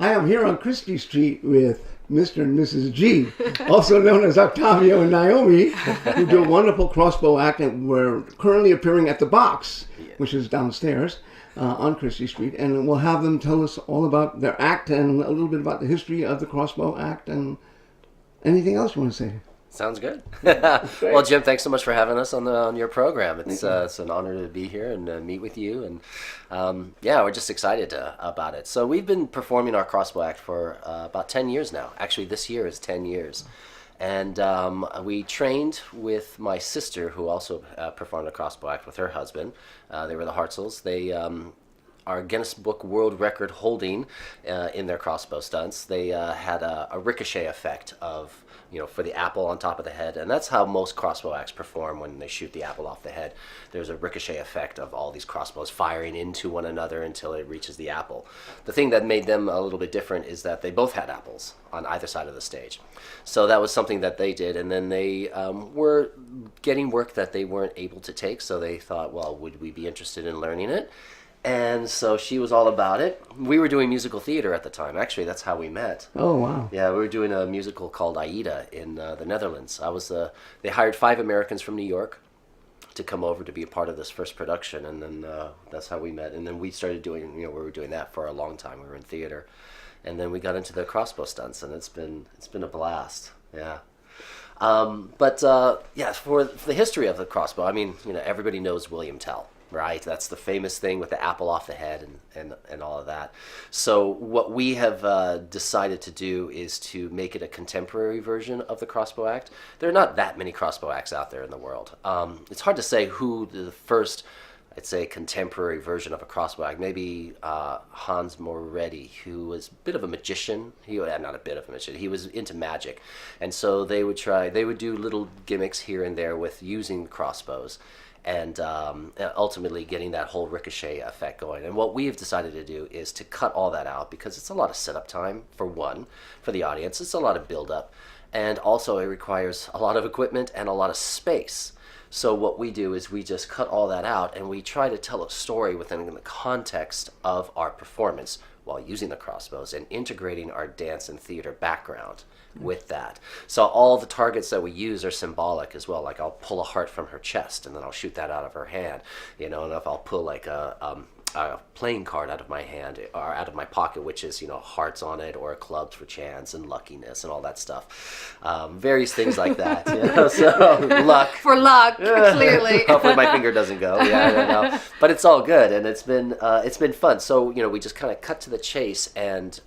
I am here on Chrystie Street with Mr. and Mrs. G, also known as Octtavio and Naomi, who do a wonderful crossbow act, and we're currently appearing at the Box, which is downstairs on Chrystie Street, and we'll have them tell us all about their act and a little bit about the history of the crossbow act and anything else you want to say. Sounds good. Well, Jim, thanks so much for having us on your program. It's an honor to be here and meet with you. And we're just excited about it. So we've been performing our crossbow act for about 10 years now. Actually, this year is 10 years. And we trained with my sister, who also performed a crossbow act with her husband. They were the Hartzels. They are Guinness Book World Record holding in their crossbow stunts. They had a ricochet effect of, for the apple on top of the head. And that's how most crossbow acts perform when they shoot the apple off the head. There's a ricochet effect of all these crossbows firing into one another until it reaches the apple. The thing that made them a little bit different is that they both had apples on either side of the stage. So that was something that they did. And then they were getting work that they weren't able to take. So they thought, well, would we be interested in learning it? And so she was all about it. We were doing musical theater at the time. Actually, that's how we met. Oh, wow. Yeah, we were doing a musical called Aida in the Netherlands. They hired 5 Americans from New York to come over to be a part of this first production, and then that's how we met. And then we started doing, we were doing that for a long time. We were in theater. And then we got into the crossbow stunts, and it's been a blast. Yeah. For the history of the crossbow, everybody knows William Tell. Right, that's the famous thing with the apple off the head and all of that. So what we have decided to do is to make it a contemporary version of the crossbow act. There are not that many crossbow acts out there in the world. It's hard to say who the first, I'd say, contemporary version of a crossbow act. Maybe Hans Moretti, who was a bit of a magician. Not a bit of a magician. He was into magic, and so they would do little gimmicks here and there with using crossbows. And ultimately getting that whole ricochet effect going. And what we have decided to do is to cut all that out, because it's a lot of setup time, for the audience. It's a lot of build-up. And also it requires a lot of equipment and a lot of space. So what we do is we just cut all that out, and we try to tell a story within the context of our performance while using the crossbows and integrating our dance and theater background with that. So all the targets that we use are symbolic as well. Like I'll pull a heart from her chest, and then I'll shoot that out of her hand. And if I'll pull like a playing card out of my hand or out of my pocket, which is hearts on it, or clubs for chance and luckiness and all that stuff, various things like that. So luck for luck, clearly. Hopefully my finger doesn't go. Yeah, I don't know, but it's all good, and it's been fun. So we just kind of cut to the chase and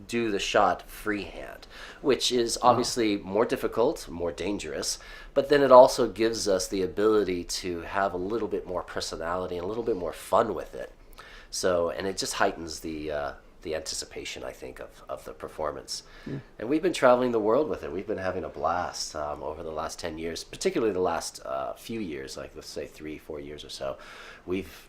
do the shot freehand, which is obviously more difficult, more dangerous, but then it also gives us the ability to have a little bit more personality and a little bit more fun with it. So, and it just heightens the anticipation, I think, of the performance. Yeah. And we've been traveling the world with it. We've been having a blast over the last 10 years, particularly the last few years, like let's say 3-4 years or so. We've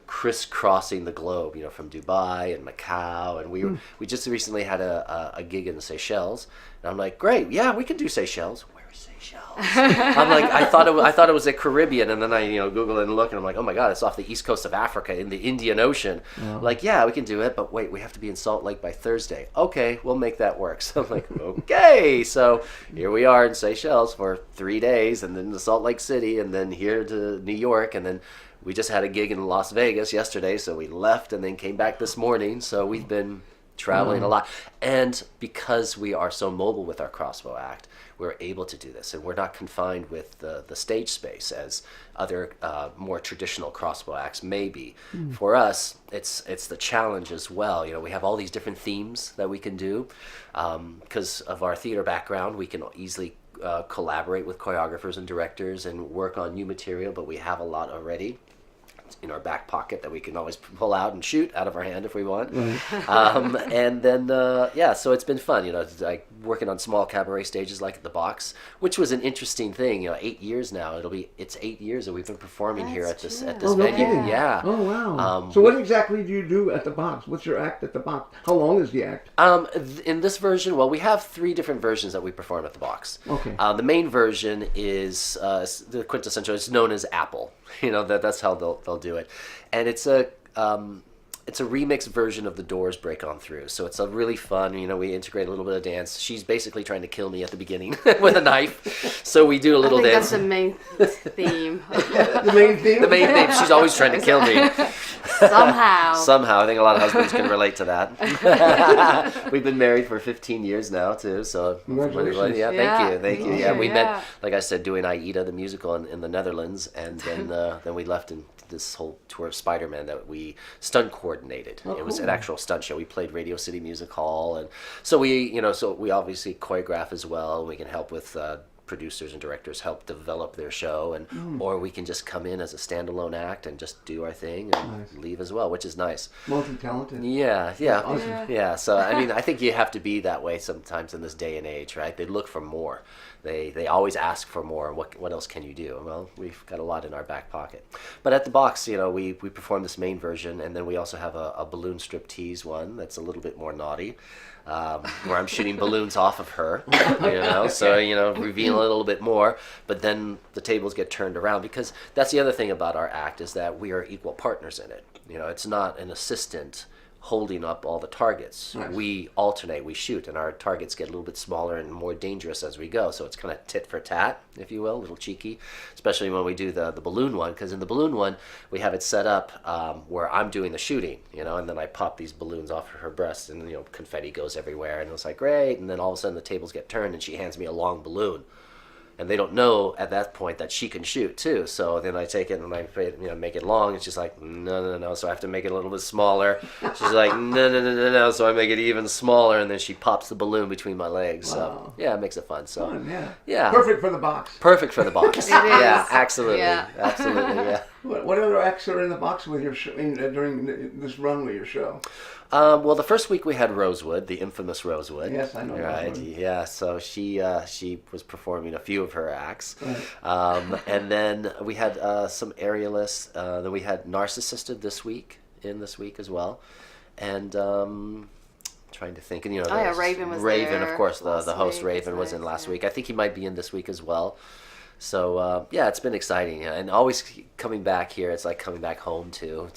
crisscrossing the globe, from Dubai and Macau, and we just recently had a gig in the Seychelles, and I'm like, great, yeah, we can do Seychelles. Where's Seychelles? I'm like, I thought it was the Caribbean, and then I Google it and look, and I'm like, oh my god, it's off the east coast of Africa in the Indian Ocean. Wow. Like, yeah, we can do it, but wait, we have to be in Salt Lake by Thursday. Okay, we'll make that work. So I'm like, okay, so here we are in Seychelles for 3 days, and then to Salt Lake City, and then here to New York, and then we just had a gig in Las Vegas yesterday, so we left and then came back this morning. So we've been traveling a lot. And because we are so mobile with our crossbow act, we're able to do this. And we're not confined with the stage space as other more traditional crossbow acts may be. For us, it's the challenge as well. We have all these different themes that we can do. Because of our theater background, we can easily collaborate with choreographers and directors and work on new material, but we have a lot already in our back pocket that we can always pull out and shoot out of our hand if we want. And then so it's been fun, like working on small cabaret stages like at the Box, which was an interesting thing. 8 years now, it's 8 years that we've been performing here at this venue. Yeah. Oh wow. So what exactly do you do at the Box? What's your act at the Box? How long is the act? In this version, well, we have 3 different versions that we perform at the Box. Okay. The main version is the quintessential. It's known as Apple. That's how they'll do it, and it's it's a remix version of The Doors' Break On Through. So it's a really fun, we integrate a little bit of dance. She's basically trying to kill me at the beginning with a knife. So we do a little dance. That's the main theme. The main theme? The main theme, she's always trying to kill me. Somehow. I think a lot of husbands can relate to that. We've been married for 15 years now, too. So, congratulations. Yeah, thank you. Yeah, we Yeah. met, like I said, doing Aida, the musical in the Netherlands. And then we left and did this whole tour of Spider-Man that we stunt coordinated. Oh, it was an cool. actual stunt show. We played Radio City Music Hall. And so we obviously choreograph as well. We can help with producers and directors help develop their show, and or we can just come in as a standalone act and just do our thing and leave as well, which is nice. Multi-talented. Yeah. Awesome. Yeah. So I mean, I think you have to be that way sometimes in this day and age, right? They look for more. They always ask for more. What else can you do? Well, we've got a lot in our back pocket. But at the box, we perform this main version, and then we also have a balloon striptease one that's a little bit more naughty. Where I'm shooting balloons off of her, so, reveal a little bit more, but then the tables get turned around, because that's the other thing about our act, is that we are equal partners in it. It's not an assistant holding up all the targets. Nice. We alternate, we shoot, and our targets get a little bit smaller and more dangerous as we go, so it's kind of tit for tat, if you will, a little cheeky, especially when we do the balloon one, because in the balloon one, we have it set up where I'm doing the shooting, and then I pop these balloons off of her breast, and, confetti goes everywhere, and it's like, great, and then all of a sudden the tables get turned, and she hands me a long balloon. And they don't know at that point that she can shoot too. So then I take it and I make it long. And she's like, no. So I have to make it a little bit smaller. She's like, no. So I make it even smaller, and then she pops the balloon between my legs. Wow. So yeah, it makes it fun. So Fun, yeah. Yeah. Perfect for the box. Perfect for the box. It is. Yeah, absolutely. Yeah. Absolutely, yeah. What other acts are in the box with your show, during this run with your show? Well, the first week we had Rosewood, the infamous Rosewood. Yes, I know Right, Rosewood. yeah. So she was performing a few of her acts, Right. and then we had some aerialists. Then we had Narcissisted this week as well, and trying to think. And Raven was Raven, there of course. The last host week. Raven That's was in nice, last yeah. week. I think he might be in this week as well. So it's been exciting, and always coming back here. It's like coming back home to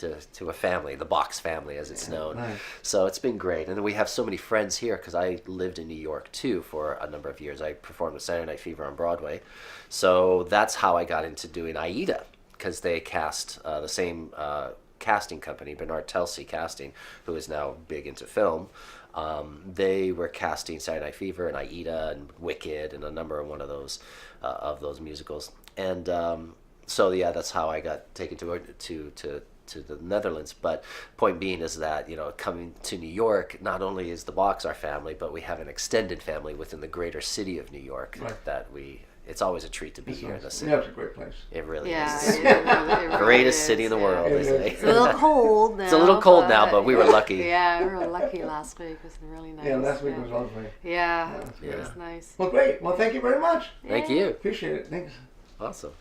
a family, the Box family as it's known. Nice. So it's been great, and we have so many friends here because I lived in New York too for a number of years. I performed with Saturday Night Fever on Broadway, so that's how I got into doing Aida, because they cast the same casting company, Bernard Telsey Casting, who is now big into film. They were casting Saturday Night Fever and Aida and Wicked and a number of one of those musicals, and so yeah, that's how I got taken to the Netherlands. But point being is that coming to New York, not only is the Box our family, but we have an extended family within the greater city of New York. Right. That it's always a treat to be here in the city. Yeah, it's a great place. It really Yeah. is. It really Greatest is, city in the yeah. world, It they is. say. It's a little cold now. It's a little cold now, but we were lucky. Yeah, we were lucky last week. It was really nice. Yeah, last week was lovely. Yeah, Yeah. it was nice. Well, great. Well, thank you very much. Thank Yeah. you. Appreciate it. Thanks. Awesome.